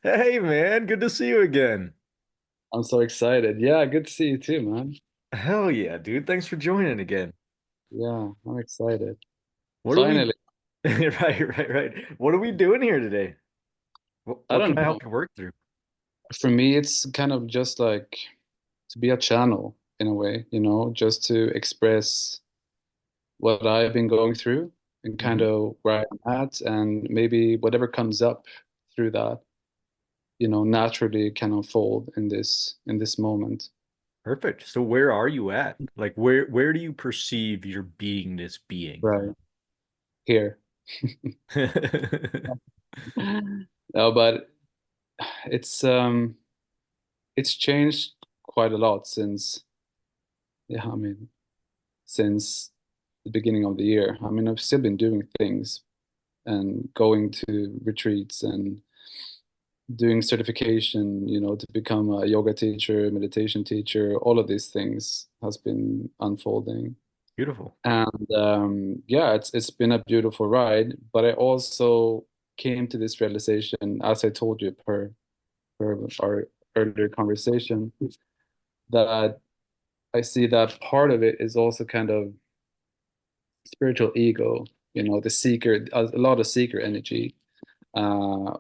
Hey man, good to see you again. I'm so excited. Yeah, good to see you too, man. Hell yeah, dude. Thanks for joining again. Yeah, I'm excited. What are we Finally, right. What are we doing here today? What, I what can don't I know. help you work through? For me, it's kind of just like to be a channel in a way, just to express what I've been going through and kind Hmm. of where I'm at, and maybe whatever comes up through that, naturally can unfold in this moment. Perfect. So where are you at? Like where do you perceive your beingness being? Right here. No, but it's um it's changed quite a lot since, yeah, I mean, since the beginning of the year. I mean, I've still been doing things and going to retreats and doing certification, to become a yoga teacher, meditation teacher. All of these things has been unfolding. Beautiful. And yeah, it's been a beautiful ride, but I also came to this realization, as I told you per our earlier conversation, that I see that part of it is also kind of spiritual ego, the seeker, a lot of seeker energy,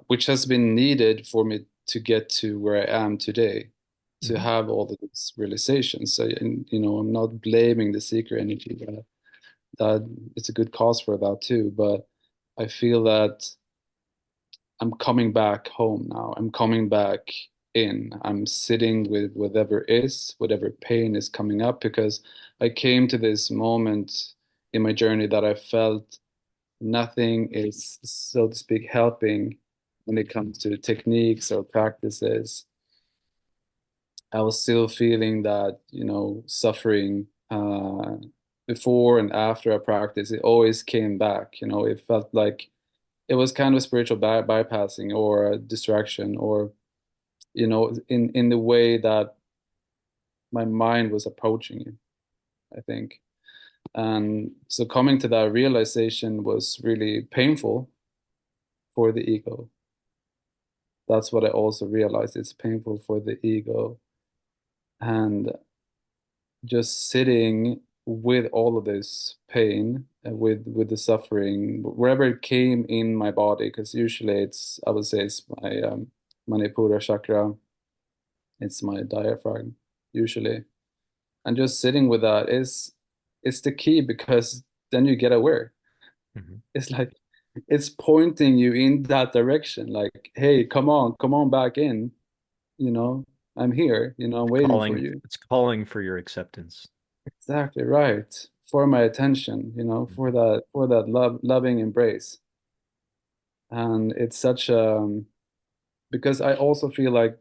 which has been needed for me to get to where I am today, to Hmm. have all of these realizations. So, and, I'm not blaming the seeker energy. That it's a good cause for that too. But I feel that I'm coming back home now. I'm coming back in. I'm sitting with whatever is, whatever pain is coming up, because I came to this moment in my journey that I felt nothing is, so to speak, helping when it comes to techniques or practices. I was still feeling that, suffering before and after I practiced. It always came back. It felt like it was kind of spiritual bypassing or a distraction, or, in the way that my mind was approaching it, I think. And so coming to that realization was really painful for the ego. That's what I also realized. It's painful for the ego. And just sitting with all of this pain, with the suffering, wherever it came in my body, because usually I would say it's my Manipura chakra, it's my diaphragm, usually. And just sitting with that is it's the key, because then you get aware. Hmm. It's like it's pointing you in that direction, like, hey, come on back in, you know, I'm here, I'm waiting for you. It's calling for your acceptance. Exactly right. For my attention, Mhm. for that loving embrace. And it's such because I also feel like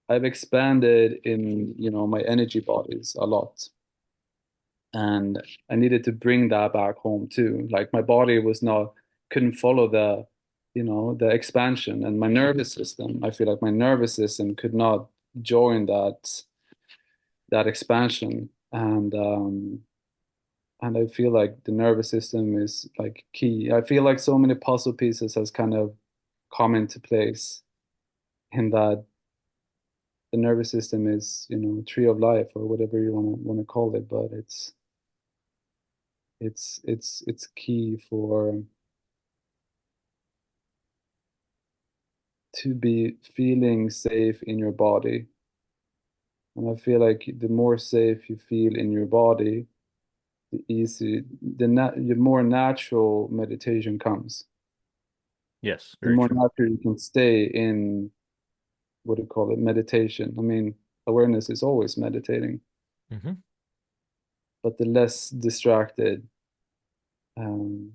I've expanded in, my energy bodies a lot. And I needed to bring that back home too. Like my body was not couldn't follow the expansion, and my nervous system, I feel like my nervous system could not join that expansion. And I feel like the nervous system is like key. I feel like so many puzzle pieces has kind of come into place in that the nervous system is, tree of life or whatever you want to call it, but it's key for to be feeling safe in your body. And I feel like the more safe you feel in your body, the more natural meditation comes. Yes, The very more true. natural you can stay in, what do you call it, meditation. I mean, awareness is always meditating, Hmm. but the less distracted, um,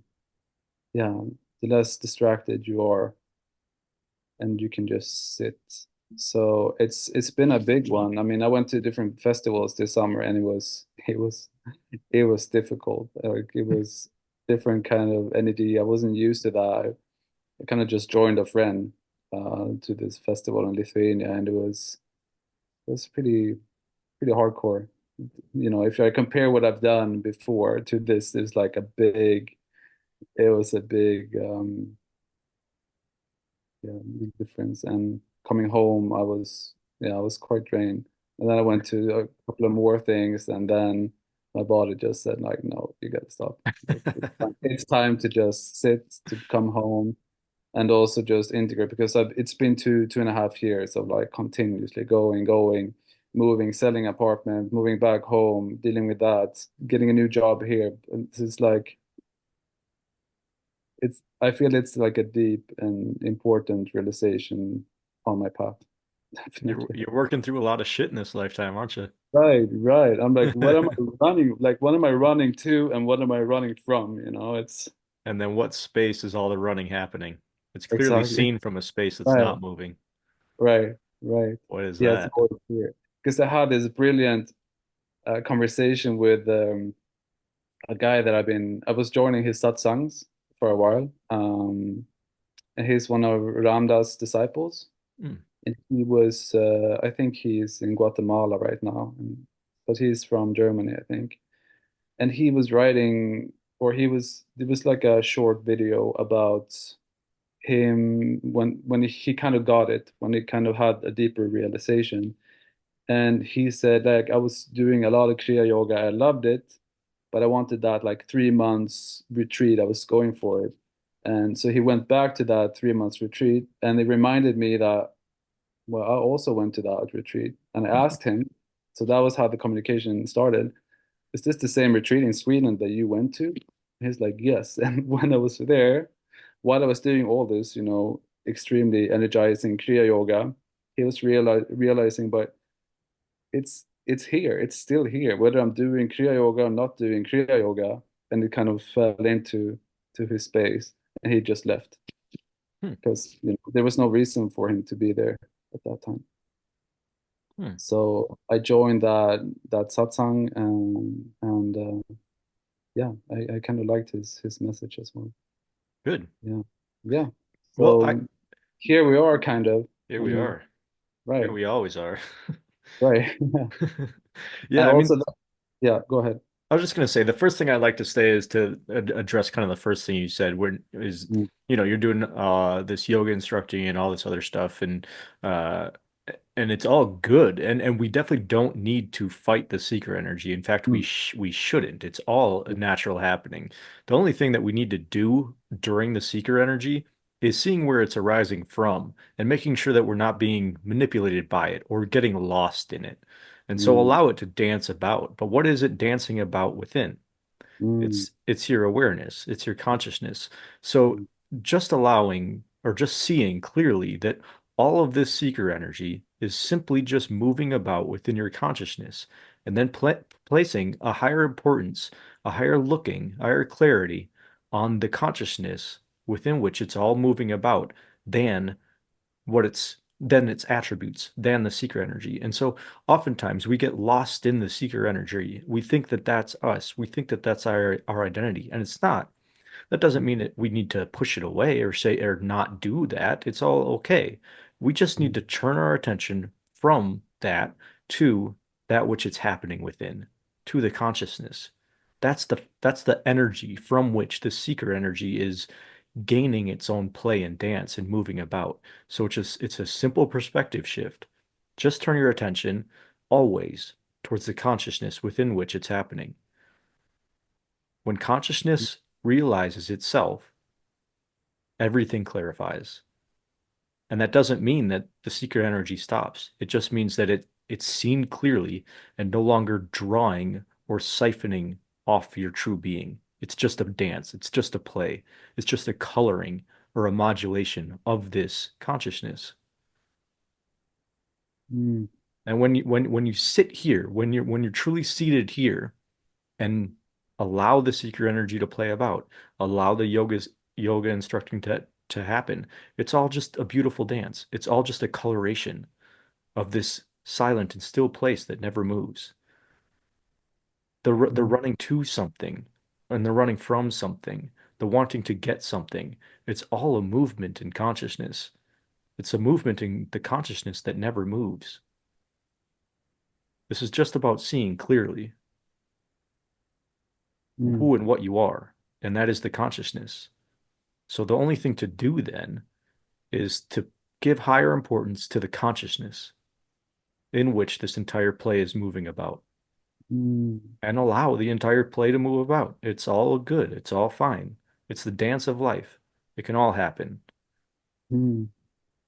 yeah, the less distracted you are, and you can just sit. So it's been a big one. I mean, I went to different festivals this summer, and it was difficult. Like it was different kind of energy. I wasn't used to that. I kind of just joined a friend to this festival in Lithuania, and it was pretty hardcore. If I compare what I've done before to this, there's like it was a big yeah, big difference. And coming home, I was quite drained. And then I went to a couple of more things, and then my body just said like, no, you gotta stop. Like it's time to just sit, to come home, and also just integrate because it's been 2.5 years of like continuously going, moving, selling apartment, moving back home, dealing with that, getting a new job here. And it's like I feel it's like a deep and important realization on my path. You're Definitely. you're working through a lot of shit in this lifetime, aren't you? Right, right. I'm like, what am I running? Like, what am I running to and what am I running from? It's And then what space is all the running happening? It's clearly exactly seen from a space that's right, not moving. right, right. What is Yeah, it's that? always clear. Because I had this brilliant conversation with a guy that I was joining his satsangs for a while. And he's one of Ramdas' disciples. Hmm. And he was, I think he's in Guatemala right now, but he's from Germany, I think. And he was writing, it was like a short video about him when he kind of got it, when he kind of had a deeper realization. And he said, like, I was doing a lot of Kriya yoga, I loved it, but I wanted that like 3 months retreat. I was going for it. And so he went back to that 3 months retreat, and it reminded me that, well, I also went to that retreat. And I asked him, so that was how the communication started. Is this the same retreat in Sweden that you went to? And he's like, yes. And when I was there, while I was doing all this, extremely energizing Kriya yoga, he was realizing, but it's here, it's still here, whether I'm doing Kriya yoga or not doing Kriya yoga. And it kind of fell into to his space, and he just left Hmm. because there was no reason for him to be there at that time. Hmm. So I joined that satsang, and yeah, I kind of liked his message as well. Good. Yeah, yeah. Well, I So here we are, kind of. here I we mean, are. Here right, we always are. right. Yeah. Yeah, And I mean, also, yeah. Go ahead. I was just going to say the first thing I'd like to say is to address kind of the first thing you said, where is, Mm, you're doing this yoga instructing and all this other stuff, uh and it's all good, and we definitely don't need to fight the seeker energy. In fact, mm, we shouldn't. It's all a natural happening. The only thing that we need to do during the seeker energy is seeing where it's arising from and making sure that we're not being manipulated by it or getting lost in it. And so mm, allow it to dance about. But what is it dancing about within? mm, It's your awareness, it's your consciousness. So mm, just allowing or just seeing clearly that all of this seeker energy is simply just moving about within your consciousness and then placing a higher importance, a higher looking, higher clarity on the consciousness within which it's all moving about than than its attributes, than the seeker energy. And so oftentimes we get lost in the seeker energy. We think that that's us. We think that that's our identity, and it's not. That doesn't mean that we need to push it away or say or not do that. It's all okay. We just need mm, to turn our attention from that to that which is happening within, to the consciousness. That's the energy from which the seeker energy is gaining its own play and dance and moving about. So it's a simple perspective shift. Just turn your attention always towards the consciousness within which it's happening. When consciousness realizes itself, everything clarifies. And that doesn't mean that the secret energy stops. It just means that it's seen clearly and no longer drawing or siphoning off your true being. It's just a dance. It's just a play. It's just a coloring or a modulation of this consciousness. mm, And when you sit here, when you're truly seated here and allow the secret energy to play about, allow the yoga instructing to happen, it's all just a beautiful dance. It's all just a coloration of this silent and still place that never moves. The mm, running to something and the running from something, the wanting to get something. It's all a movement in consciousness. It's a movement in the consciousness that never moves. This is just about seeing clearly mm, who and what you are, and that is the consciousness. So the only thing to do then is to give higher importance to the consciousness in which this entire play is moving about mm, and allow the entire play to move about. It's all good. It's all fine. It's the dance of life. It can all happen. mm,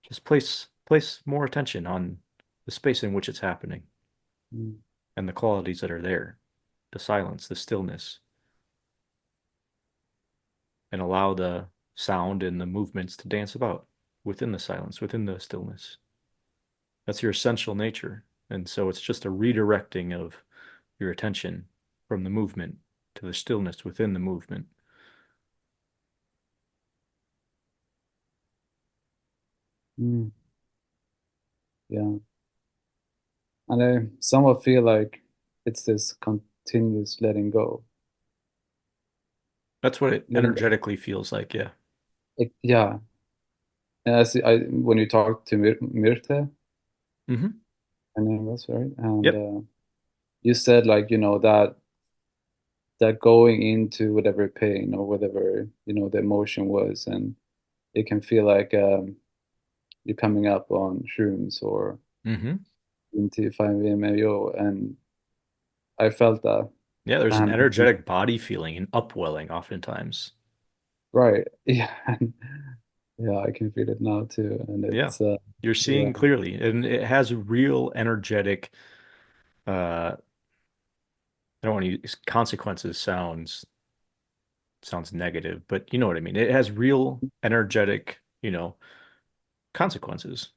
Just place more attention on the space in which it's happening mm, and the qualities that are there, the silence, the stillness, and allow the sound and the movements to dance about within the silence, within the stillness. That's your essential nature. And so it's just a redirecting of your attention from the movement to the stillness within the movement. mm. Yeah. And I somewhat feel like it's this continuous letting go. That's what it Letting go. energetically feels like. Yeah. Yeah. And when you talk to Mirte, Mm-hmm. her name was right, and Yep. you said like that going into whatever pain or whatever the emotion was, and it can feel like you're coming up on shrooms or Mm-hmm. into 5-MeO, and I felt that, Yeah, there's an and energetic body feeling and upwelling oftentimes. right, yeah, and, yeah, I can feel it now too, and Yeah. it's You're yeah, seeing clearly, and it has real energetic I don't want to use consequences sounds negative, but you know what I mean. It has real energetic, consequences,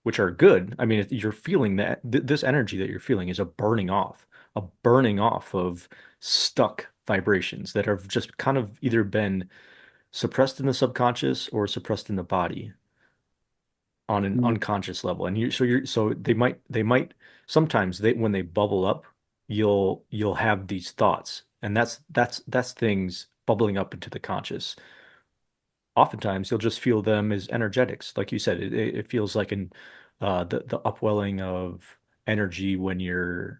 which are good. I mean, you're feeling that this energy that you're feeling is a burning off of stuck vibrations that have just kind of either been suppressed in the subconscious or suppressed in the body on an mm, unconscious level. And so they might sometimes when they bubble up, you'll have these thoughts. And that's things bubbling up into the conscious. Oftentimes you'll just feel them as energetics. Like you said, it feels like the upwelling of energy when you've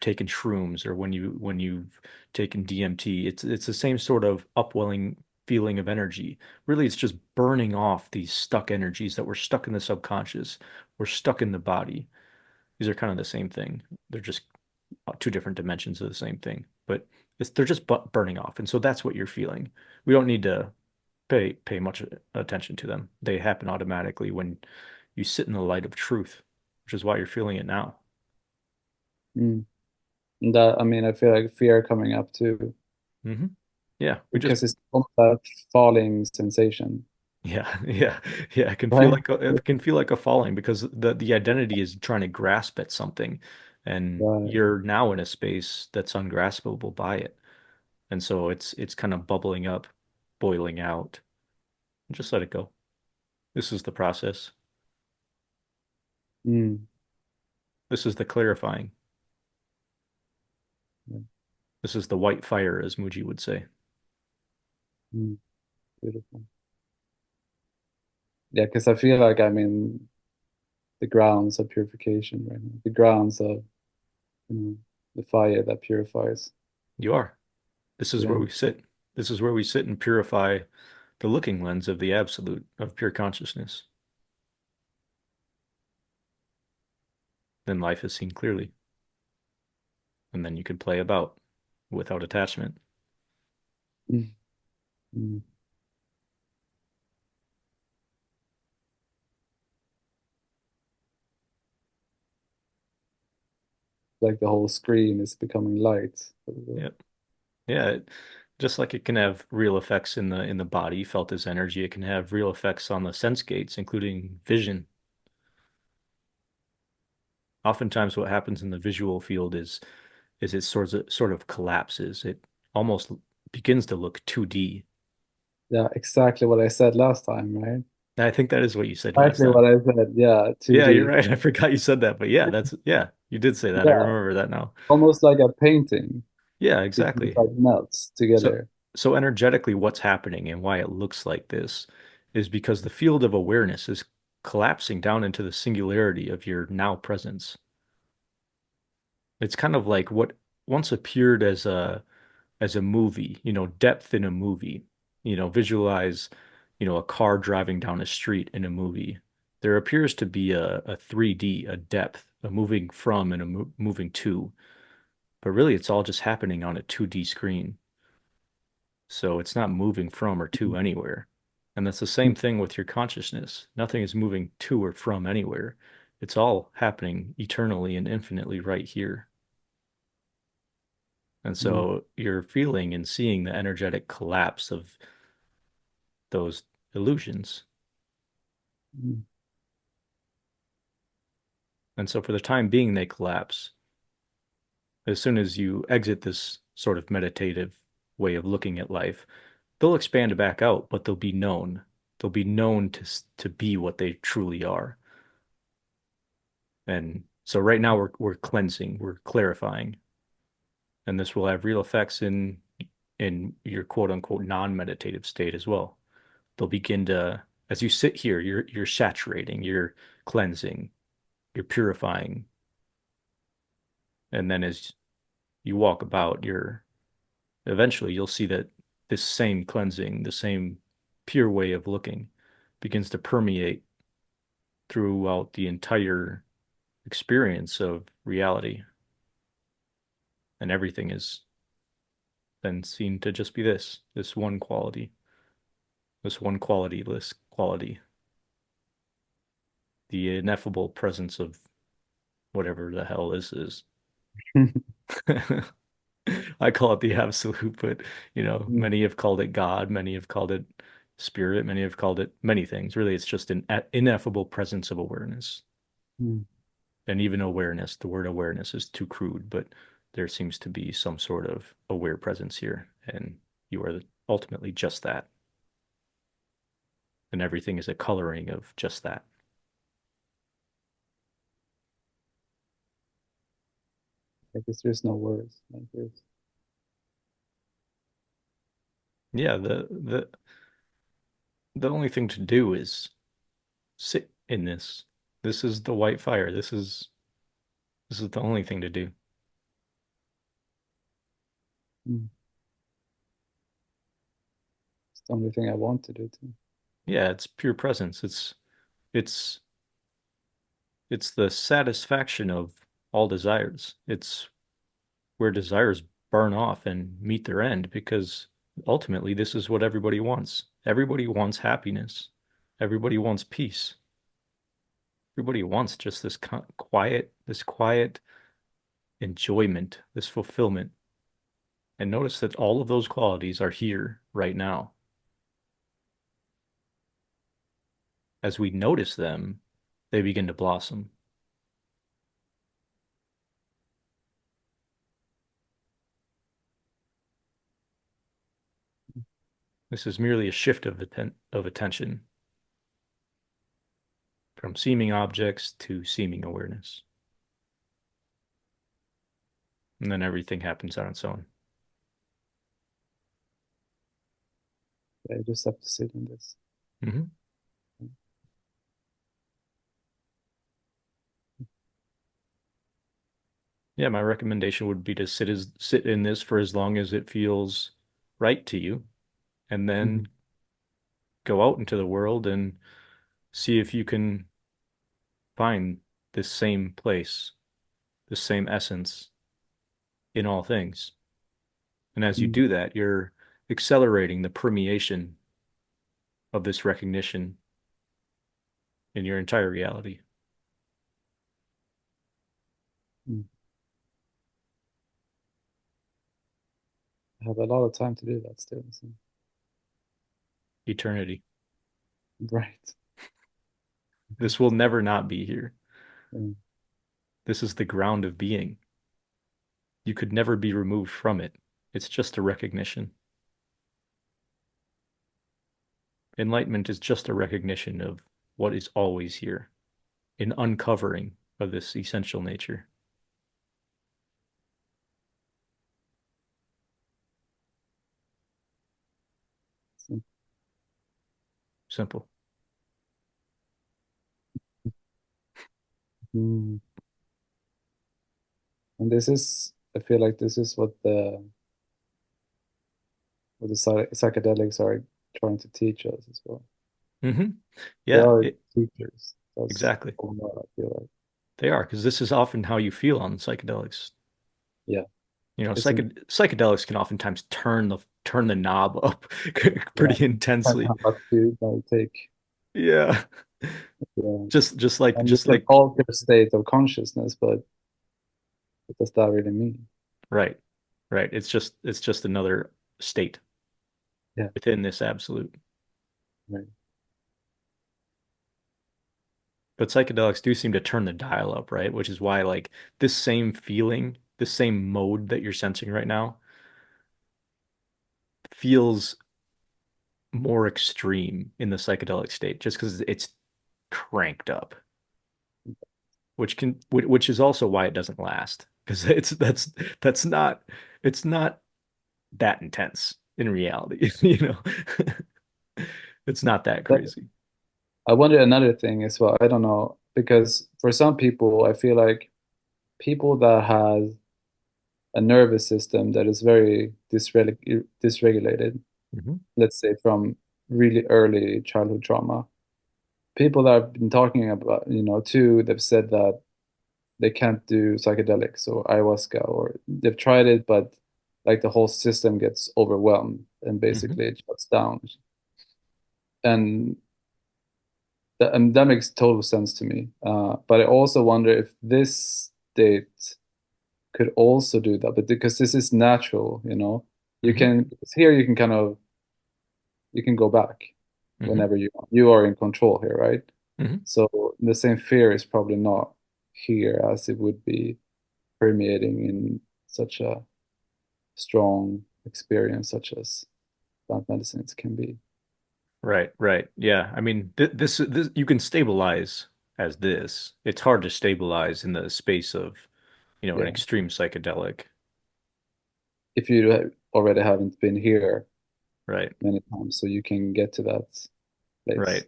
taken shrooms or when you've taken DMT. It's the same sort of upwelling feeling of energy. Really, it's just burning off these stuck energies that were stuck in the subconscious, were stuck in the body. These are kind of the same thing. They're just two different dimensions of the same thing, but they're just burning off. And so that's what you're feeling. We don't need to pay much attention to them. They happen automatically when you sit in the light of truth, which is why you're feeling it now. mm. And that, I mean, I feel like fear coming up too, Hmm. Yeah, we just because it's almost that falling sensation, yeah, yeah, yeah. right? It can feel like a falling because the identity is trying to grasp at something, and Right. you're now in a space that's ungraspable by it, and so it's kind of bubbling up, boiling out. Just let it go. This is the process. Mm. This is the clarifying. Yeah. This is the white fire, as Muji would say. Mm. Beautiful. Yeah, because I feel like I'm in the grounds of purification right now, the grounds of the fire that purifies. You are. This is where Yeah. we sit. This is where we sit and purify the looking lens of the absolute, of pure consciousness. Then life is seen clearly, and then you can play about without attachment. Mm. Mm. Like the whole screen is becoming light. Yep. Yeah. Just like it can have real effects in the body, felt as energy, it can have real effects on the sense gates, including vision. Oftentimes, what happens in the visual field is it sort of collapses. It almost begins to look 2D. Yeah, exactly what I said last time, right? I think that is what you said last Exactly what time. I said. Yeah, Yeah, you're 2D. right. I forgot you said that, but yeah, yeah, you did say that. I Yeah, remember that now. almost like a painting. Yeah, It just exactly. like melts So, together. so energetically, what's happening and why it looks like this is because the field of awareness is collapsing down into the singularity of your now presence. It's kind of like what once appeared as a movie, depth in a movie. Visualize a car driving down a street in a movie, there appears to be a 3D, a depth, a moving from and a moving to, but really it's all just happening on a 2D screen. So it's not moving from or to anywhere. And that's the same thing with your consciousness. Nothing is moving to or from anywhere. It's all happening eternally and infinitely right here. And Mm, so you're feeling and seeing the energetic collapse of those illusions. mm, And so for the time being, they collapse. As soon as you exit this sort of meditative way of looking at life, they'll expand back out, but they'll be known. They'll be known to be what they truly are. And so right now we're cleansing, we're clarifying, and this will have real effects in your quote unquote non-meditative state as well. They'll begin to, as you sit here, you're saturating, you're cleansing, you're purifying, and then as you walk about, you're eventually you'll see that this same cleansing, the same pure way of looking begins to permeate throughout the entire experience of reality, and everything is then seen to just be this one quality, this one qualityless quality, the ineffable presence of whatever the hell this is. I call it the absolute, but mm, many have called it God, many have called it spirit, many have called it many things. Really, it's just an ineffable presence of awareness. mm. And even awareness, the word awareness is too crude, but there seems to be some sort of aware presence here, and you are ultimately just that. And everything is a coloring of just that. I guess there's no words like this. Yeah, the only thing to do is sit in this. This is the white fire. This is the only thing to do. Mm. It's the only thing I want to do too. Yeah, it's pure presence. It's it's the satisfaction of all desires. It's where desires burn off and meet their end because ultimately this is what everybody wants. Everybody wants happiness. Everybody wants peace. Everybody wants just this quiet enjoyment, this fulfillment. And notice that all of those qualities are here right now. As we notice them, they begin to blossom. This is merely a shift of attention from seeming objects to seeming awareness. And then everything happens on its own. I just have to sit in this. Mhm. Yeah, my recommendation would be to sit in this for as long as it feels right to you, and Mhm, then go out into the world and see if you can find this same place, this same essence in all things. And as you mm, do that, you're accelerating the permeation of this recognition in your entire reality, mm. I have a lot of time to do that still. So. eternity. Right. This will never not be here. Mm, This is the ground of being. You could never be removed from it. It's just a recognition. Enlightenment is just a recognition of what is always here, an uncovering of this essential nature. so, Simple. mm. And this is, I feel like this is what the psychedelics are trying to teach us as well. Hmm. They Yeah, are teachers. That's exactly. all that I feel like. They are, because this is often how you feel on psychedelics. Yeah, You know, it's a, psychedelics can oftentimes turn the knob up yeah, pretty depends intensely. on what you take. Yeah. Yeah, and you Just can like alter state of consciousness, but what does that really mean? right. Right. It's just another state Yeah, within this absolute. right. But psychedelics do seem to turn the dial up, right? Which is why like this same feeling, this same mode that you're sensing right now feels more extreme in the psychedelic state just because it's cranked up, which is also why it doesn't last because that's not it's not that intense in reality, you know. It's not that But crazy. I wonder another thing as well. I don't know because for some people, I feel like people that has a nervous system that is very dysregulated, Hmm. let's say from really early childhood trauma, people that I've been talking about, too, they've said that they can't do psychedelics or ayahuasca, or they've tried it, but like the whole system gets overwhelmed and Hmm. basically it shuts down. And that makes total sense to me. But I also wonder if this state could also do that, but because this is natural, you Hmm. can here you can kind of you can go back Hmm. whenever you want. You are in control here, right? Hmm. So the same fear is probably not here as it would be permeating in such a strong experience such as plant medicines can be. Right, right. Yeah. I mean, this you can stabilize as this. It's hard to stabilize in the space of, you know, an Yeah. extreme psychedelic. If you already haven't been here Right. many times, so you can get to that place. Right.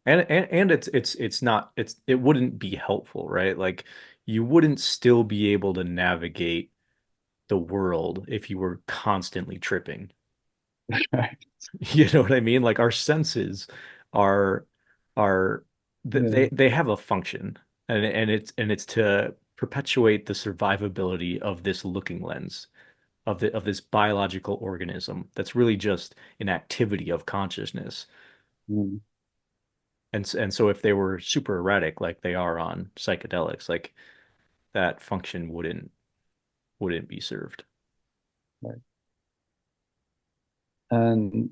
And it's not it wouldn't be helpful, right? Like you wouldn't still be able to navigate the world if you were constantly tripping. Right. You know what I mean? Like our senses are are Yeah. they have a function and it's to perpetuate the survivability of this looking lens of this biological organism that's really just an activity of consciousness. Mm. And so if they were super erratic like they are on psychedelics, like that function wouldn't be served. Right. And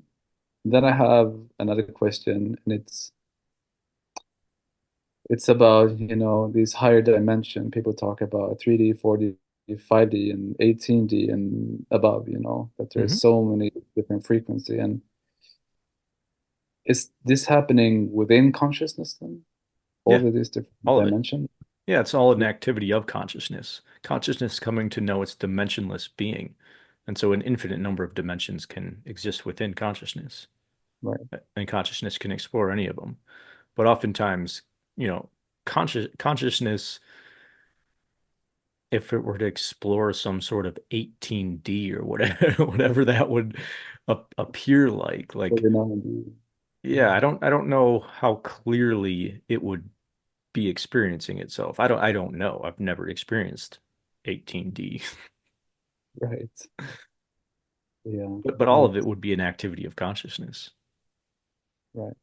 then I have another question, and it's about, these higher dimension. People talk about 3D, 4D, 5D, and 18D and above, that there's Hmm. so many different frequency. And is this happening within consciousness then? Yeah, All of these different all of it. dimensions? Yeah, it's all an activity of consciousness. Consciousness coming to know its dimensionless being. And so an infinite number of dimensions can exist within consciousness, Right. and consciousness can explore any of them. But oftentimes, you know, consciousness, if it were to explore some sort of 18D or whatever, whatever that would appear like, Every now and then. yeah, I don't know how clearly it would be experiencing itself. I don't know. I've never experienced 18D. Right. Yeah. But all And of it would be an activity of consciousness, right.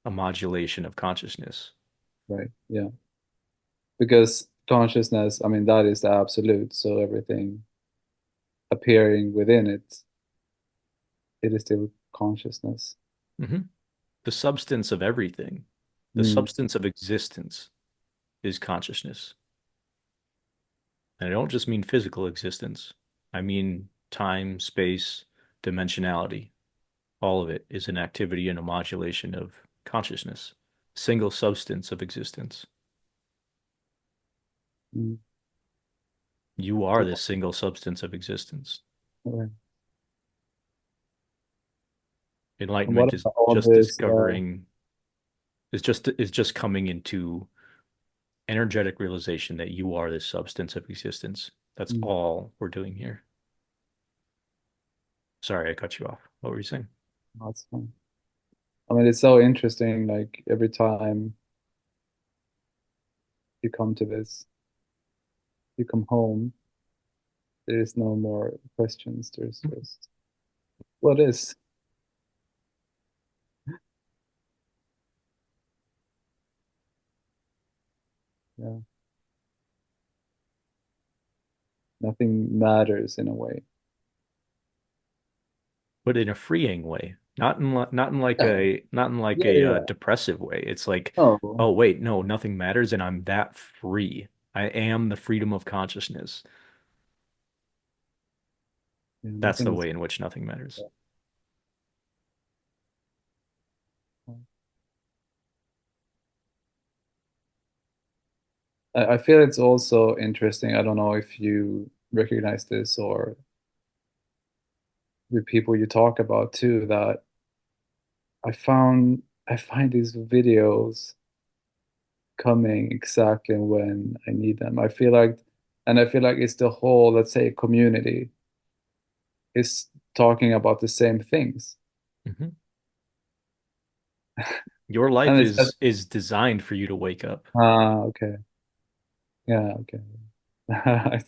a modulation of consciousness. Right. Yeah. Because consciousness, I mean, that is the absolute. So everything appearing within it is still consciousness. Hmm. The substance of everything, the Mm. substance of existence is consciousness. And I don't just mean physical existence. I mean time, space, dimensionality. All of it is an activity and a modulation of consciousness, single substance of existence. Mm. You are Yeah. this single substance of existence. Right. And what Enlightenment is about all just this? discovering is just coming into energetic realization that you are this substance of existence. That's Mm, all we're doing here. Sorry, I cut you off. What were you saying? that's fine. I mean, it's so interesting. Like every time you come to this, you come home, there is no more questions. There's just what is. Yeah, nothing matters in a way. But in a freeing way, Yeah, not in like yeah, a yeah. depressive way. It's like, Oh, oh wait, no, nothing matters, and I'm that free. I am the freedom of consciousness. yeah, That's nothing the is. way in which nothing matters. I feel it's also interesting. I don't know if you recognize this or with people you talk about too, that I find these videos coming exactly when I need them. I feel like it's the whole, let's say, community is talking about the same things. Mhm. Your life And it's just, is designed for you to wake up. okay. Yeah, okay. I see.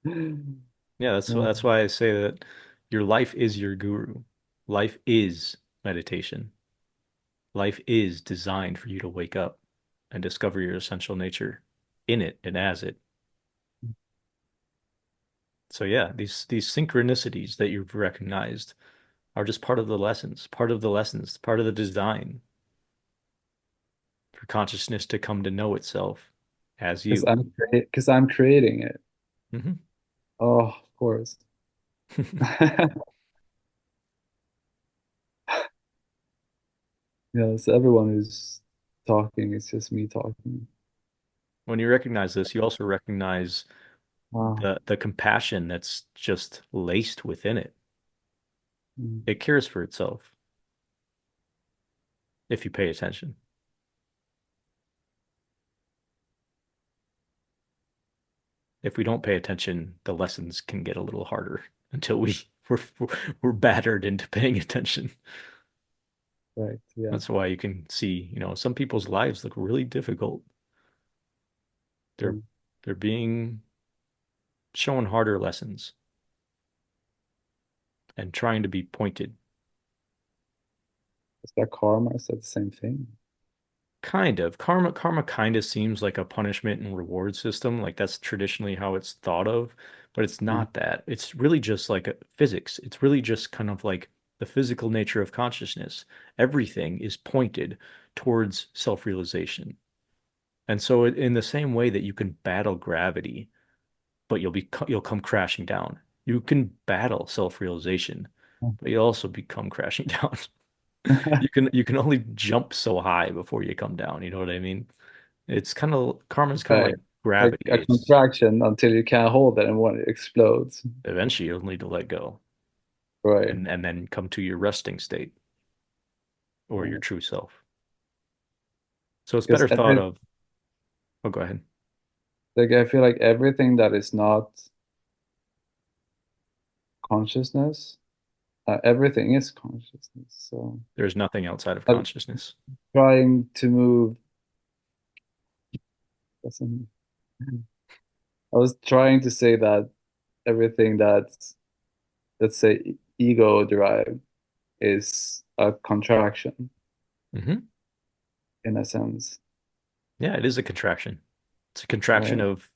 Yeah, Yeah, that's why I say that your life is your guru. Life is meditation. Life is designed for you to wake up and discover your essential nature in it and as it. So yeah, these synchronicities that you've recognized are just part of the design for consciousness to come to know itself as you. because I'm creating it. Hmm. Oh, of course. Yes, everyone who's talking, it's just me talking. When you recognize this, you also recognize Wow. the compassion that's just laced within it. Mm. It cares for itself if you pay attention. If we don't pay attention, the lessons can get a little harder until we're battered into paying attention. Right. Yeah. That's why you can see, some people's lives look really difficult. They're Mm. they're being shown harder lessons and trying to be pointed. Is that karma? Is that the same thing? Kind of. Karma kind of seems like a punishment and reward system. Like that's traditionally how it's thought of, but it's Mm. not that. It's really just like a physics. It's really just kind of like the physical nature of consciousness. Everything is pointed towards self-realization. And so in the same way that you can battle gravity, but you'll come crashing down. You can battle self-realization, but you'll also become crashing down. You can only jump so high before you come down. You know what I mean? It's kind of karma's kind of Right. like Like gravity. a It's contraction until you can't hold it and when it explodes. eventually you'll need to let go Right. and then come to your resting state or your Yeah. true self. So it's Because better thought of, oh, go ahead. like I feel like everything that is not consciousness, everything is consciousness. So There's nothing outside of I'm consciousness. trying to move. I was trying to say that everything that's, let's say, ego derived is a contraction Hmm. in a sense, Yeah, it is a contraction. It's a contraction right? of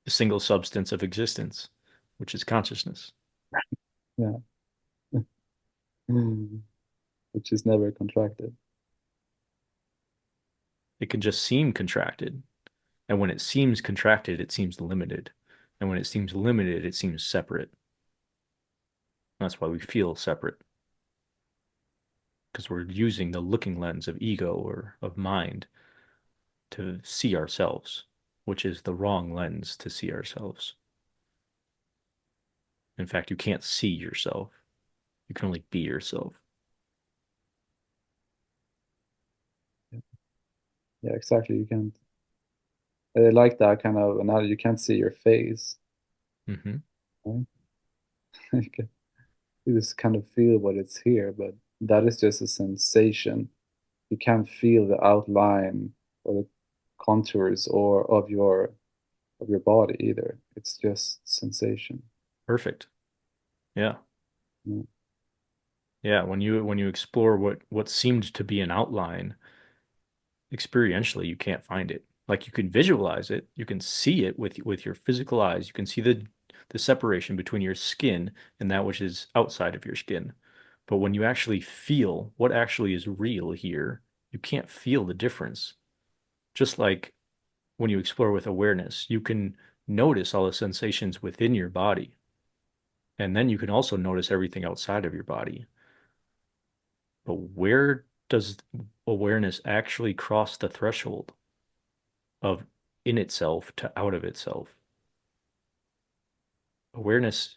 the single substance of existence, which is consciousness. Yeah. Which is never contracted. It can just seem contracted. And when it seems contracted, it seems limited. And when it seems limited, it seems separate. That's why we feel separate, because we're using the looking lens of ego or of mind to see ourselves, which is the wrong lens to see ourselves. In fact, you can't see yourself. You can only be yourself. Yeah, exactly. You can't. I like that kind of analogy. You can't see your face, Hmm. right? You just kind of feel what it's here, but that is just a sensation. You can't feel the outline or the contours or of your body either. It's just sensation. Perfect. Yeah. Yeah. Yeah. When you explore what seemed to be an outline, experientially, you can't find it. Like you can visualize it, you can see it with your physical eyes. You can see the separation between your skin and that which is outside of your skin. But when you actually feel what actually is real here, you can't feel the difference. Just like when you explore with awareness, you can notice all the sensations within your body. And then you can also notice everything outside of your body. But where does awareness actually cross the threshold of in itself to out of itself? Awareness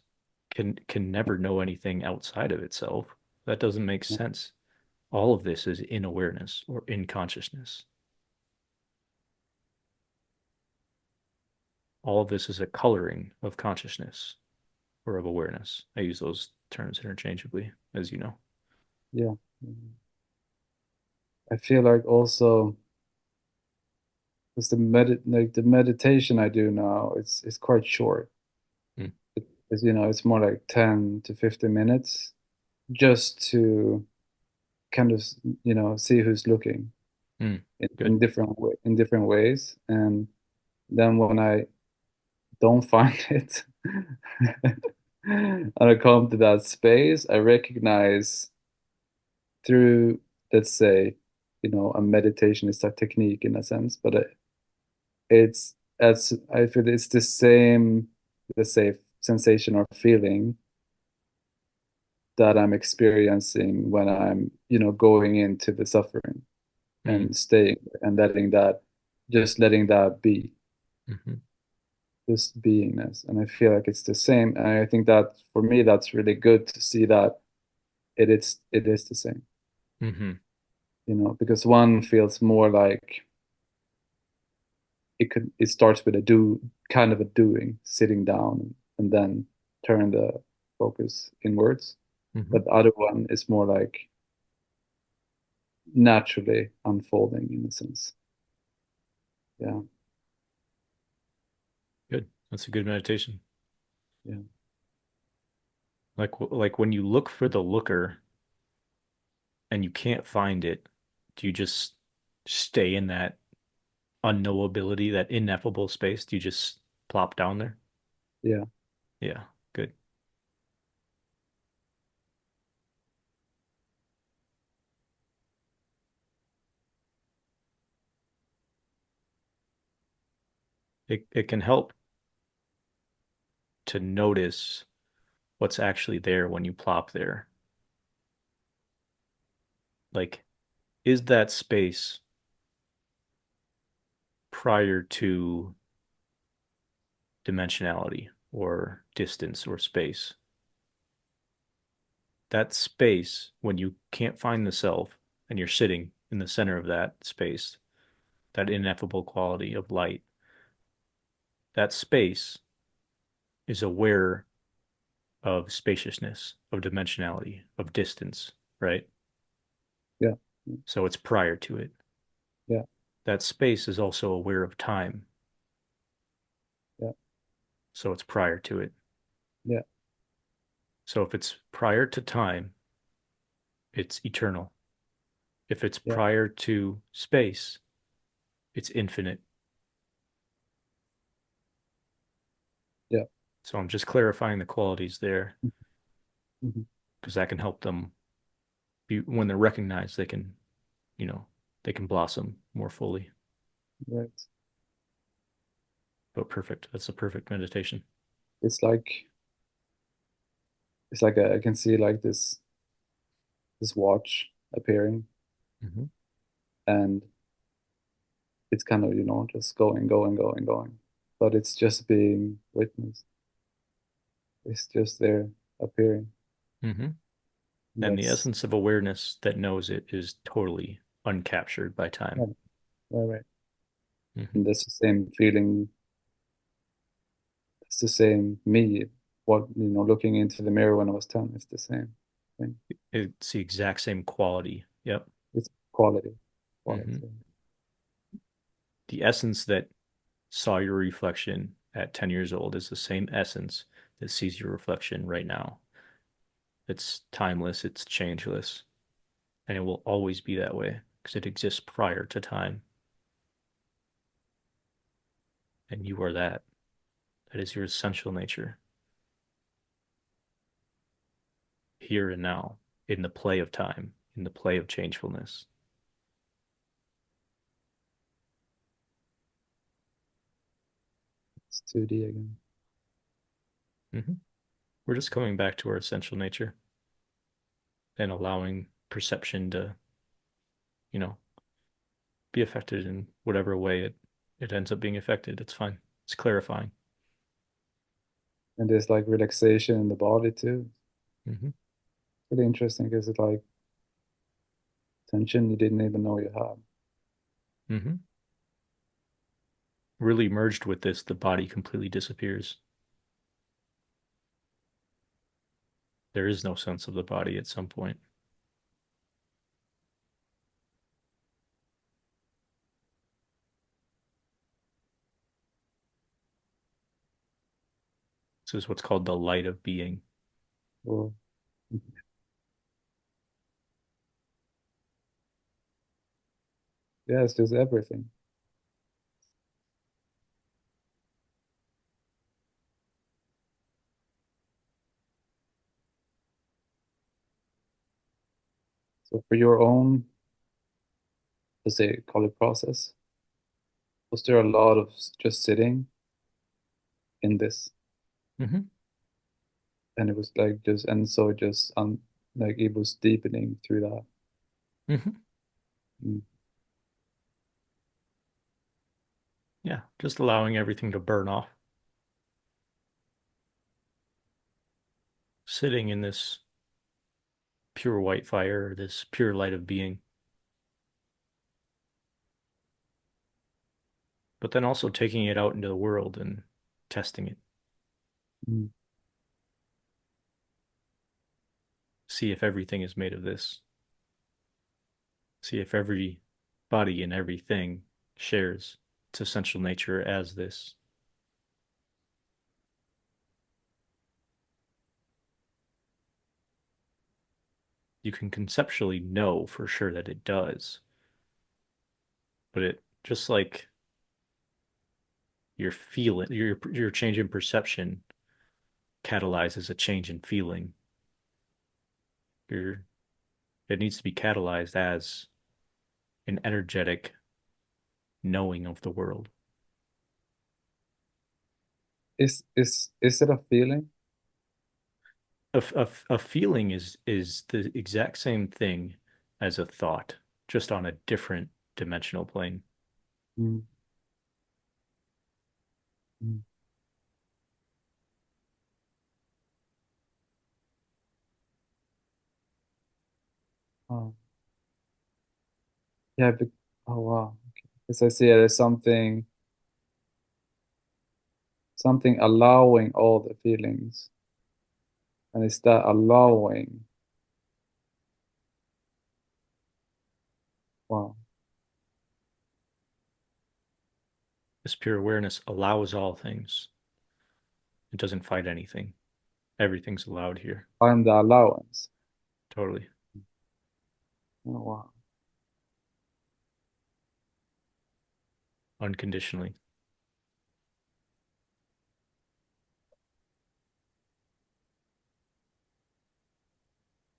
can never know anything outside of itself. That doesn't make sense. All of this is in awareness or in consciousness. All of this is a coloring of consciousness or of awareness. I use those terms interchangeably, as you know. Yeah. I feel like also because the meditation I do now, it's quite short. Mm, It's, it's more like 10 to 15 minutes just to kind of, see who's looking mm, in good. in different ways. And then when I don't find it, and I come to that space, I recognize through, let's say, a meditation is a technique in a sense, but it's as I feel it's the same, let's say, sensation or feeling that I'm experiencing when I'm, going into the suffering Mm, and staying and letting that be, mhm, just beingness. And I feel like it's the same. And I think that for me, that's really good to see that it is the same, mhm, because one feels more like it starts with a kind of a doing, sitting down and then turn the focus inwards. mhm. But the other one is more like naturally unfolding in a sense. Yeah, Good. That's a good meditation. yeah, Like when you look for the looker and you can't find it, do you just stay in that unknowability, that ineffable space? Do you just plop down there? yeah, Yeah, good. It can help to notice what's actually there when you plop there. Like, is that space prior to dimensionality or distance or space? That space, when you can't find the self and you're sitting in the center of that space, that ineffable quality of light, that space is aware of spaciousness, of dimensionality, of distance, right? yeah, So it's prior to it. yeah, That space is also aware of time. yeah, So it's prior to it. yeah, So if it's prior to time, it's eternal. If it's yeah, prior to space, it's infinite. yeah. So I'm just clarifying the qualities there Mhm. because that can help them be when they're recognized, you know, they can blossom more fully. Right. But perfect. That's a perfect meditation. It's like I can see like this watch appearing, Mm-hmm. and it's kind of, just going, going, going, going. But it's just being witnessed. It's just there appearing. Mm-hmm. And the That's essence of awareness that knows it is totally uncaptured by time. right, right, right. Mm-hmm. And that's the same feeling. It's the same me. What, looking into the mirror when I was 10, it's the same. thing. It's the exact same quality. Yep. It's quality, Hmm. quality. The essence that saw your reflection at 10 years old is the same essence that sees your reflection right now. It's timeless, it's changeless, and it will always be that way because it exists prior to time. And you are that. That is your essential nature, here and now, in the play of time, in the play of changefulness. It's 2D again. Mm-hmm. We're just coming back to our essential nature and allowing perception to, you know, be affected in whatever way it ends up being affected. It's fine. It's clarifying. And there's like relaxation in the body too. Mm-hmm. Really interesting because it's like tension you didn't even know you had. Mm-hmm. Really merged with this, the body completely disappears. There is no sense of the body at some point. This is what's called the light of being. Well, yeah, it's just everything. So for your own, let's say, call it process, was there a lot of just sitting in this? Mm-hmm. And it was like just, and so just, like it was deepening through that. Mm-hmm. Mm. Yeah, just allowing everything to burn off. Sitting in this pure white fire, this pure light of being, but then also taking it out into the world and testing it. Mm. See if everything is made of this. See if every body and everything shares its essential nature as this. You can conceptually know for sure that it does, but it just like your feeling, your change in perception catalyzes a change in feeling. Your It needs to be catalyzed as an energetic knowing of the world. Is it a feeling? A feeling is the exact same thing as a thought, just on a different dimensional plane. Mm. Mm. Oh, yeah. Oh, wow. Okay. Because I see it as something allowing all the feelings, and it's that allowing. Wow. This pure awareness allows all things. It doesn't fight anything. Everything's allowed here, I'm the allowance. totally, Oh, wow. unconditionally.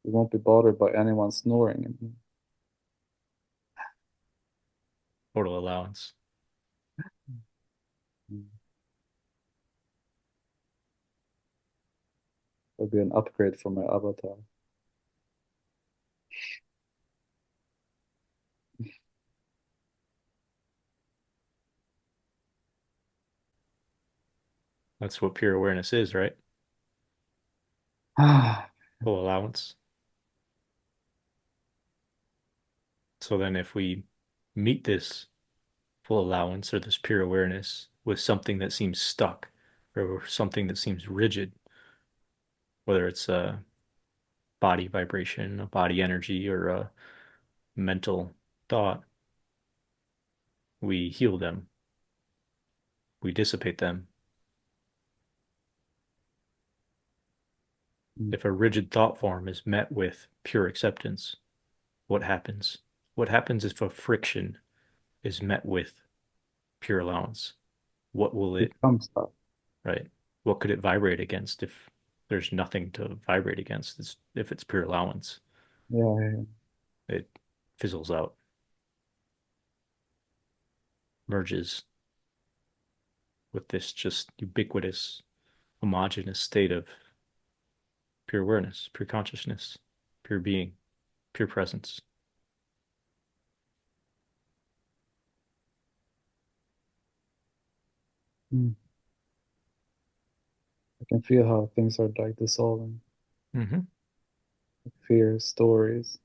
You won't be bothered by anyone snoring. Total allowance. Mm. It'll be an upgrade for my avatar. That's what pure awareness is, right? Ah, Full allowance. So then if we meet this full allowance or this pure awareness with something that seems stuck or something that seems rigid, whether it's body vibration, a body energy, or a mental thought, we heal them, we dissipate them. Mm. If a rigid thought form is met with pure acceptance, what happens? What happens if a friction is met with pure allowance? What will it, Becomes that. right? What could it vibrate against if there's nothing to vibrate against? If it's pure allowance, Yeah, yeah, yeah. it fizzles out, merges with this just ubiquitous, homogeneous state of pure awareness, pure consciousness, pure being, pure presence. Mm. I can feel how things are like dissolving. Mm-hmm. Fear, stories.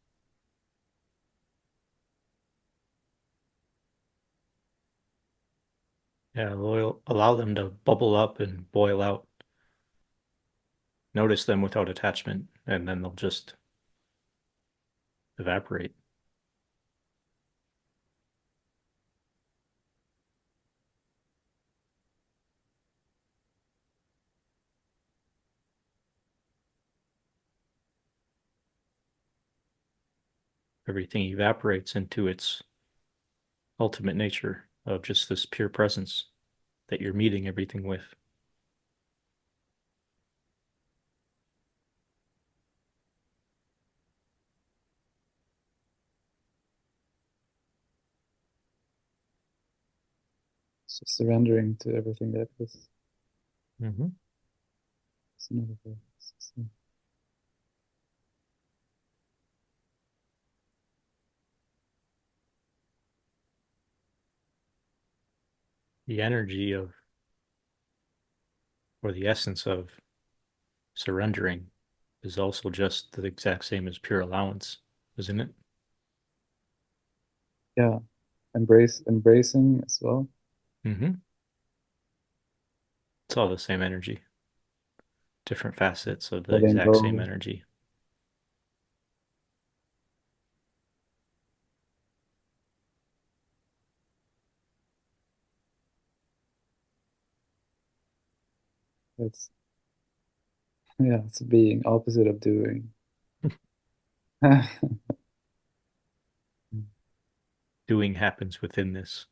Yeah, allow them to bubble up and boil out. Notice them without attachment, and then they'll just evaporate. Everything evaporates into its ultimate nature of just this pure presence that you're meeting everything with. So surrendering to everything that is. Mm-hmm. It's another way. The energy of, or the essence of surrendering is also just the exact same as pure allowance, isn't it? Yeah, embracing as well. Mm-hmm. It's all the same energy, different facets of the Letting exact same go. energy. It's yeah, it's being opposite of doing. Doing happens within this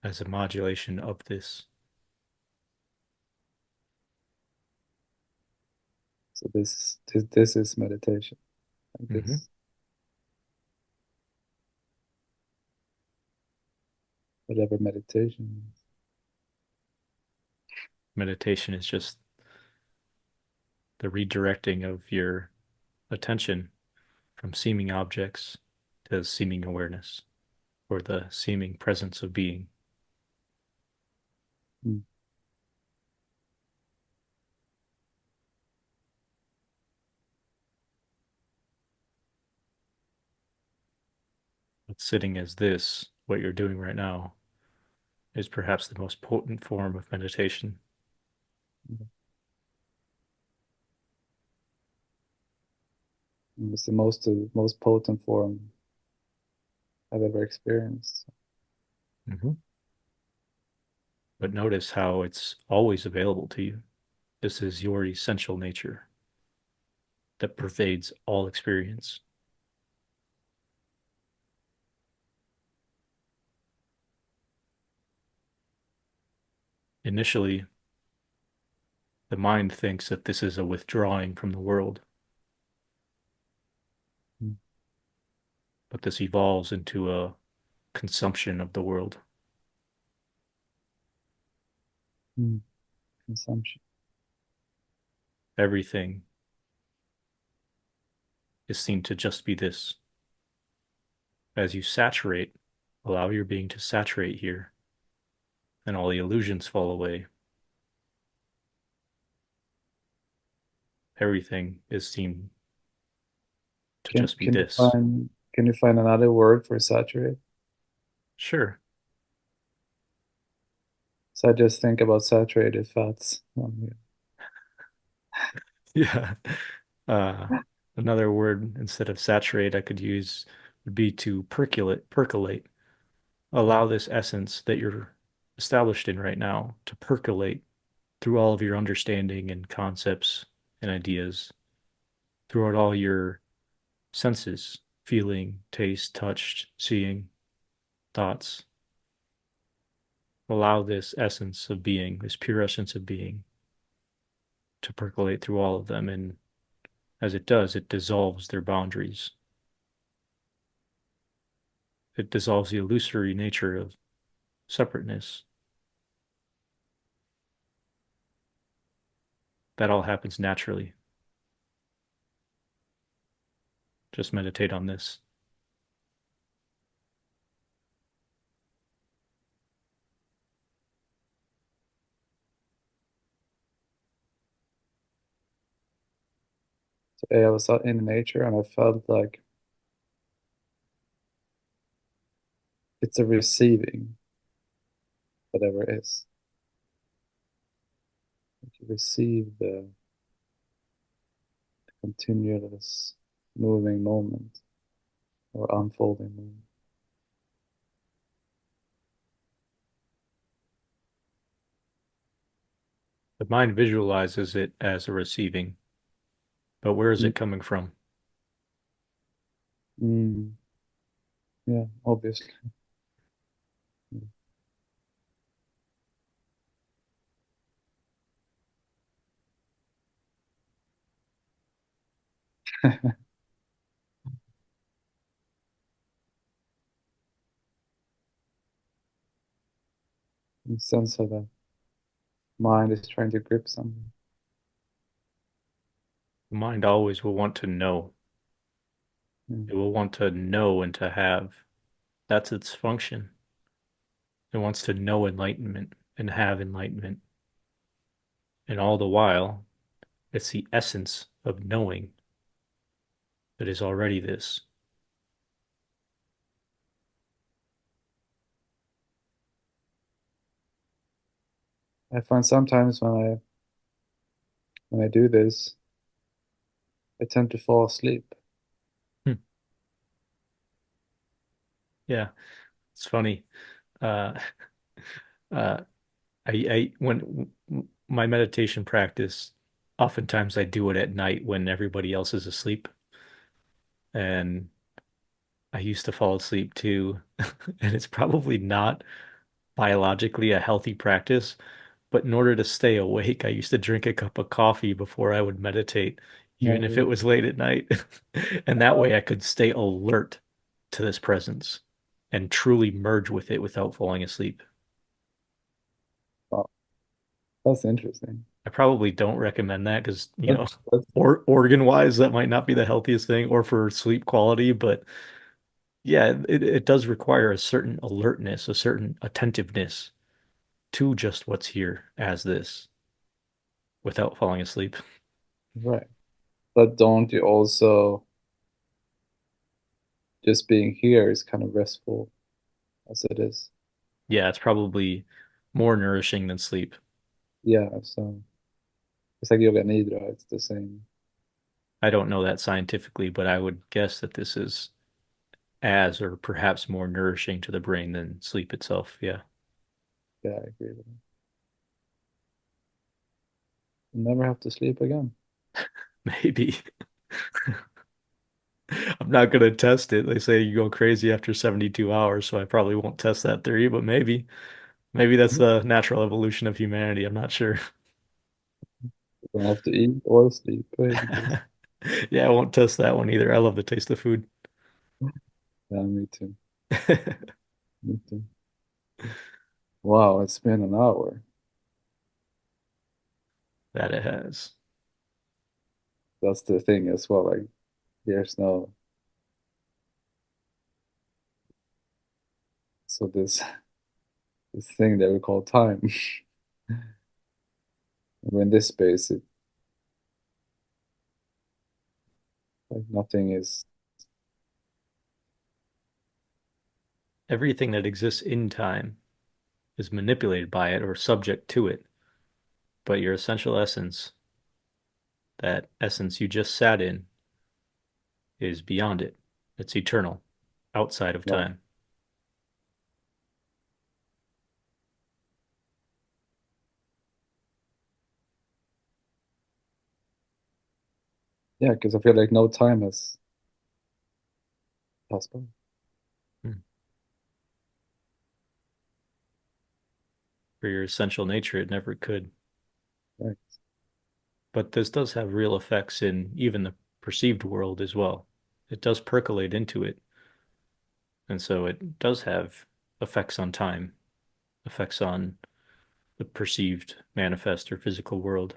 as a modulation of this. So this is meditation. Like Mm-hmm. this, whatever meditation is. Meditation is just the redirecting of your attention from seeming objects to seeming awareness or the seeming presence of being. Mm. But sitting as this, what you're doing right now, is perhaps the most potent form of meditation. It's the most potent form I've ever experienced. Mm-hmm. But notice how it's always available to you. This is your essential nature that pervades all experience. Initially, the mind thinks that this is a withdrawing from the world, Mm. but this evolves into a consumption of the world. Mm. Consumption. Everything is seen to just be this. As you saturate, allow your being to saturate here, and all the illusions fall away. Everything is seen to Can just be can you this. find another word for saturate? Sure, So I just think about saturated fats. Yeah. Uh, Another word instead of saturate I could use would be to percolate. Allow this essence that you're established in right now to percolate through all of your understanding and concepts and ideas, throughout all your senses, feeling, taste, touch, seeing, thoughts. Allow this essence of being, this pure essence of being, to percolate through all of them. And as it does, it dissolves their boundaries. It dissolves the illusory nature of separateness. That all happens naturally. Just meditate on this. Today I was out in nature and I felt like it's a receiving whatever it is. Like you receive the continuous moving moment or unfolding moment. The mind visualizes it as a receiving, but where is Mm, it coming from? mm, yeah, obviously. In the sense of the mind is trying to grip something. The mind always will want to know. Mm. It will want to know and to have. That's its function. It wants to know enlightenment and have enlightenment. And all the while, it's the essence of knowing that is already this. I find sometimes when I do this, I tend to fall asleep. Hmm. Yeah, it's funny. Uh, uh, when my meditation practice, oftentimes I do it at night when everybody else is asleep. And I used to fall asleep too. And it's probably not biologically a healthy practice, but in order to stay awake, I used to drink a cup of coffee before I would meditate, even if it No, was late at night. And that way I could stay alert to this presence and truly merge with it without falling asleep. wow, that's interesting. I probably don't recommend that because, That's or organ wise, that might not be the healthiest thing, or for sleep quality, but yeah, it does require a certain alertness, a certain attentiveness to just what's here as this without falling asleep. right. But don't you also, just being here is kind of restful as it is? Yeah, it's probably more nourishing than sleep. Yeah, so it's like yoga nidra, it's the same. I don't know that scientifically, but I would guess that this is as or perhaps more nourishing to the brain than sleep itself. Yeah, Yeah, I agree with that. You never have to sleep again. maybe. I'm not going to test it. They say you go crazy after 72 hours, so I probably won't test that theory, but maybe. Maybe that's the natural evolution of humanity. I'm not sure. You don't have to eat or sleep, basically. Yeah, I won't test that one either. I love the taste of food. Yeah, me too. Me too. Wow, it's been an hour. That it has. That's the thing as well. Like, there's no, so this thing that we call time. In this space, it like nothing is. Everything that exists in time is manipulated by it or subject to it. But your essential essence, that essence you just sat in, is beyond it. It's eternal, outside of Right. time. Yeah, because I feel like no time has passed by. Hmm. For your essential nature, it never could. Right. But this does have real effects in even the perceived world as well. It does percolate into it. And so it does have effects on time, effects on the perceived manifest or physical world.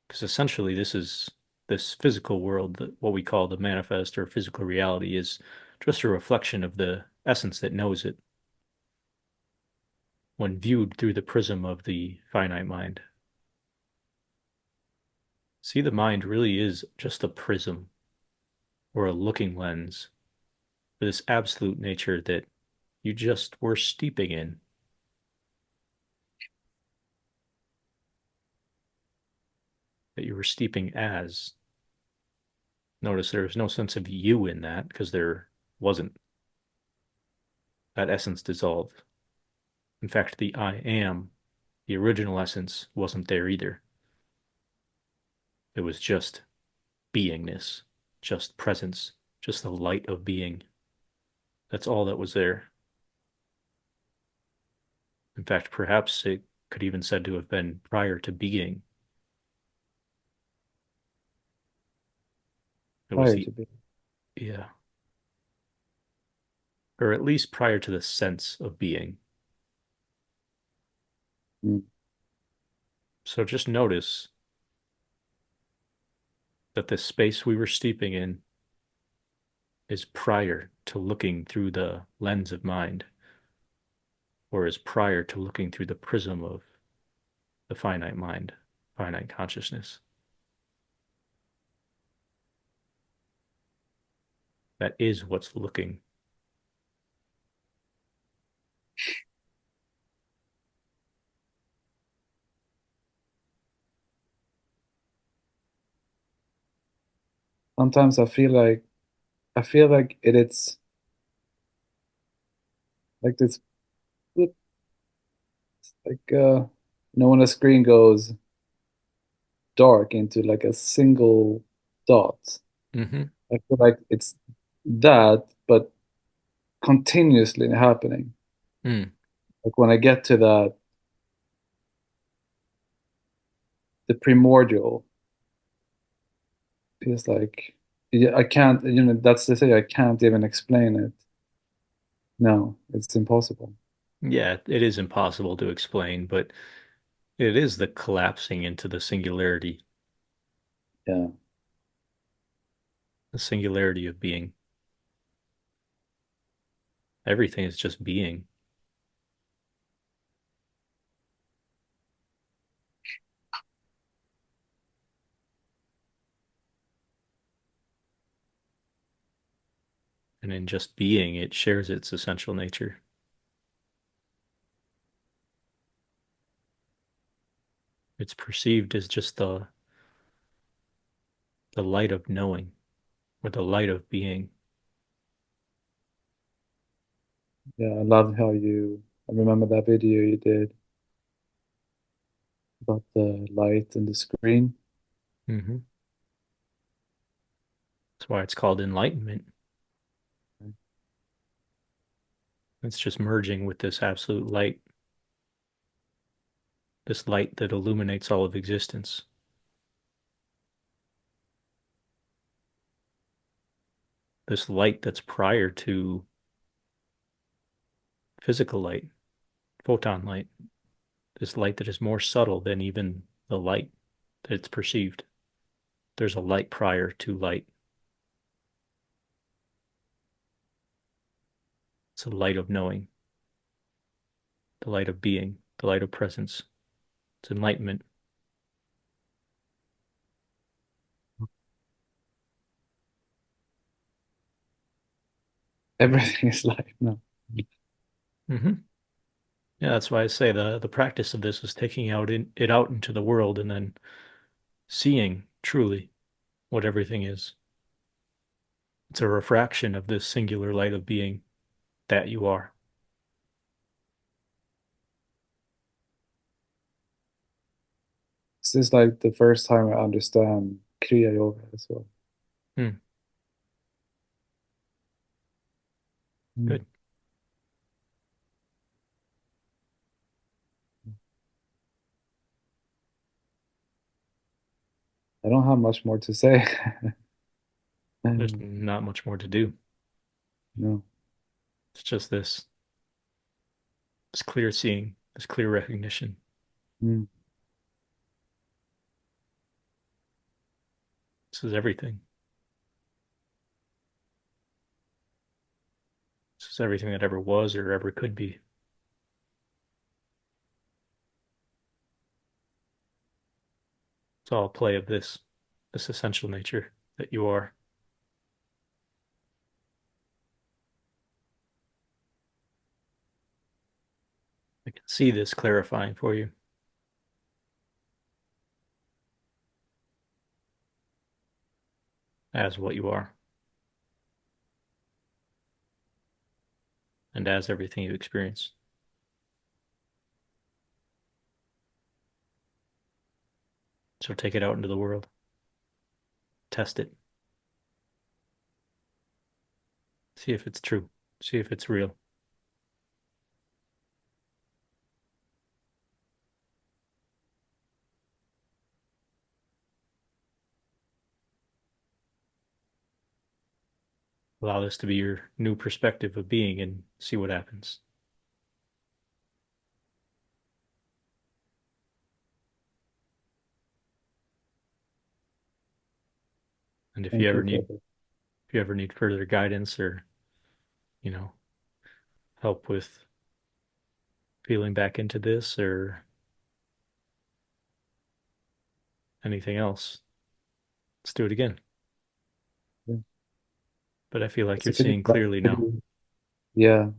Because essentially, this physical world, what we call the manifest or physical reality, is just a reflection of the essence that knows it when viewed through the prism of the finite mind. See, the mind really is just a prism or a looking lens for this absolute nature that you just were steeping in, that you were steeping as. Notice there was no sense of you in that because there wasn't. That essence dissolved. In fact, the I am, the original essence, wasn't there either. It was just beingness, just presence, just the light of being. That's all that was there. In fact, perhaps it could even said to have been prior to being. It was Prior the, to be. yeah, or at least prior to the sense of being. Mm. So just notice that the space we were steeping in is prior to looking through the lens of mind, or is prior to looking through the prism of the finite mind, finite consciousness. That is what's looking. Sometimes I feel like it's like this blip, like when the screen goes dark into like a single dot. Mm-hmm. I feel like it's that, but continuously happening. Mm. Like when I get to that, the primordial feels like, yeah, I can't, that's the thing, I can't even explain it. No, it's impossible. Yeah, it is impossible to explain, but it is the collapsing into Yeah. the singularity of being. Everything is just being. And in just being, it shares its essential nature. It's perceived as just the light of knowing or the light of being. Yeah, I love I remember that video you did about the light and the screen. Mm-hmm. That's why it's called enlightenment. It's just merging with this absolute light, this light that illuminates all of existence, this light that's prior to physical light, photon light, this light that is more subtle than even the light that it's perceived. There's a light prior to light. It's a light of knowing, the light of being, the light of presence. It's enlightenment. Everything is light now. Mm-hmm. Yeah, that's why I say the practice of this is taking it out into the world and then seeing truly what everything is. It's a refraction of this singular light of being that you are. This is like the first time I understand Kriya Yoga as well. Hmm, Mm. good. I don't have much more to say. There's Mm. not much more to do. No. It's just this clear seeing, this clear recognition. Mm. This is everything. This is everything that ever was or ever could be. It's all a play of this essential nature that you are. I can see this clarifying for you as what you are and as everything you experience. So take it out into the world, test it, see if it's true, see if it's real. Allow this to be your new perspective of being and see what happens. And Thank you for that. if you ever need further guidance or, you know, help with feeling back into this or anything else, let's do it again. Yeah. But I feel like It's you're a pretty, seeing clearly now. yeah.